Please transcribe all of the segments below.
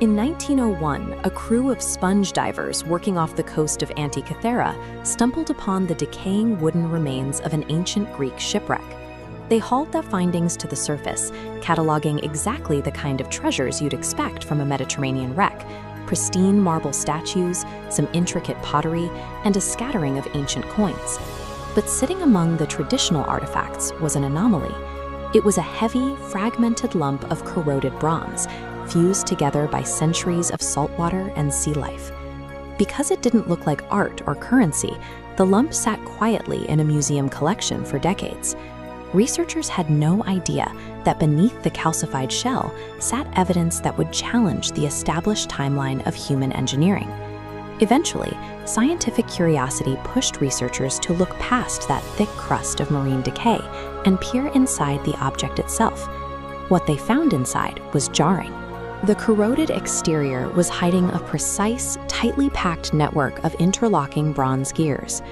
In 1901, a crew of sponge divers working off the coast of Antikythera stumbled upon the decaying wooden remains of an ancient Greek shipwreck. They hauled their findings to the surface, cataloging exactly the kind of treasures you'd expect from a Mediterranean wreck: pristine marble statues, some intricate pottery, and a scattering of ancient coins. But sitting among the traditional artifacts was an anomaly. It was a heavy, fragmented lump of corroded bronze, fused together by centuries of saltwater and sea life. Because it didn't look like art or currency, the lump sat quietly in a museum collection for decades. Researchers had no idea that beneath the calcified shell sat evidence that would challenge the established timeline of human engineering. Eventually, scientific curiosity pushed researchers to look past that thick crust of marine decay and peer inside the object itself. What they found inside was jarring. The corroded exterior was hiding a precise, tightly packed network of interlocking bronze gears.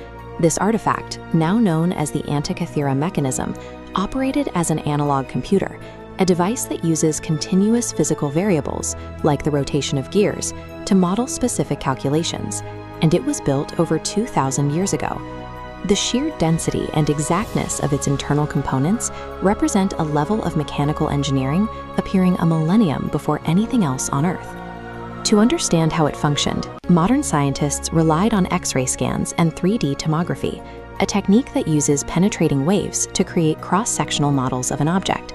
This artifact, now known as the Antikythera mechanism, operated as an analog computer, a device that uses continuous physical variables, like the rotation of gears, to model specific calculations, and it was built over 2,000 years ago. The sheer density and exactness of its internal components represent a level of mechanical engineering appearing a millennium before anything else on Earth. To understand how it functioned, modern scientists relied on X-ray scans and 3D tomography, a technique that uses penetrating waves to create cross-sectional models of an object.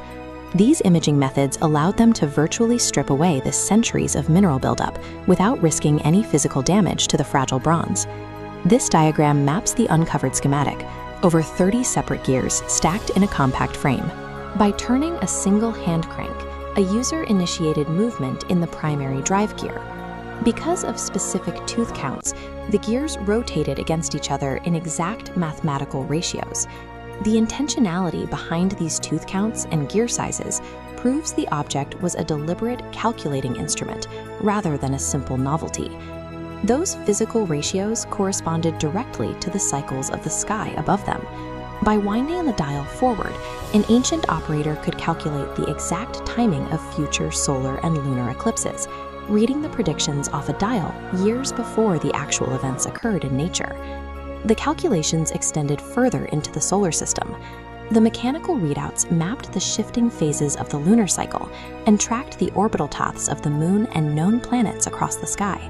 These imaging methods allowed them to virtually strip away the centuries of mineral buildup without risking any physical damage to the fragile bronze. This diagram maps the uncovered schematic, over 30 separate gears stacked in a compact frame. By turning a single hand crank, a user-initiated movement in the primary drive gear. Because of specific tooth counts, the gears rotated against each other in exact mathematical ratios. The intentionality behind these tooth counts and gear sizes proves the object was a deliberate calculating instrument rather than a simple novelty. Those physical ratios corresponded directly to the cycles of the sky above them. By winding the dial forward, an ancient operator could calculate the exact timing of future solar and lunar eclipses, reading the predictions off a dial years before the actual events occurred in nature. The calculations extended further into the solar system. The mechanical readouts mapped the shifting phases of the lunar cycle and tracked the orbital paths of the moon and known planets across the sky.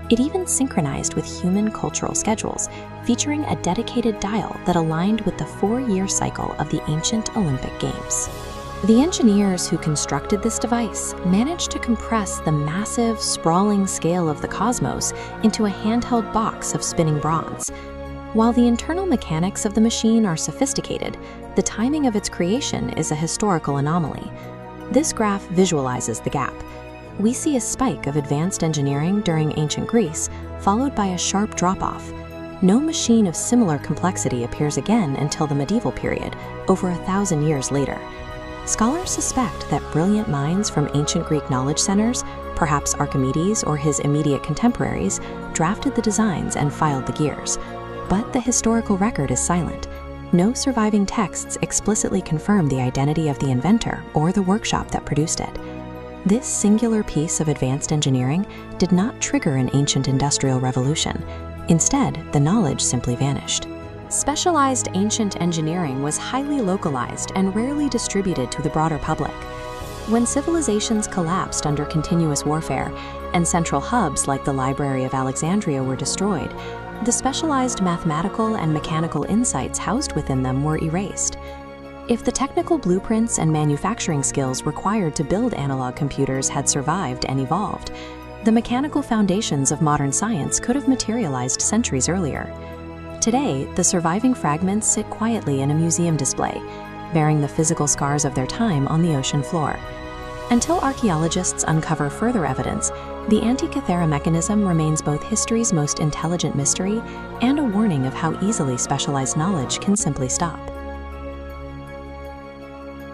It even synchronized with human cultural schedules, featuring a dedicated dial that aligned with the 4-year cycle of the ancient Olympic Games. The engineers who constructed this device managed to compress the massive, sprawling scale of the cosmos into a handheld box of spinning bronze. While the internal mechanics of the machine are sophisticated, the timing of its creation is a historical anomaly. This graph visualizes the gap. We see a spike of advanced engineering during ancient Greece, followed by a sharp drop-off. No machine of similar complexity appears again until the medieval period, over 1,000 years later. Scholars suspect that brilliant minds from ancient Greek knowledge centers, perhaps Archimedes or his immediate contemporaries, drafted the designs and filed the gears. But the historical record is silent. No surviving texts explicitly confirm the identity of the inventor or the workshop that produced it. This singular piece of advanced engineering did not trigger an ancient industrial revolution. Instead, the knowledge simply vanished. Specialized ancient engineering was highly localized and rarely distributed to the broader public. When civilizations collapsed under continuous warfare and central hubs like the Library of Alexandria were destroyed, the specialized mathematical and mechanical insights housed within them were erased. If the technical blueprints and manufacturing skills required to build analog computers had survived and evolved, the mechanical foundations of modern science could have materialized centuries earlier. Today, the surviving fragments sit quietly in a museum display, bearing the physical scars of their time on the ocean floor. Until archaeologists uncover further evidence, the Antikythera mechanism remains both history's most intelligent mystery and a warning of how easily specialized knowledge can simply stop.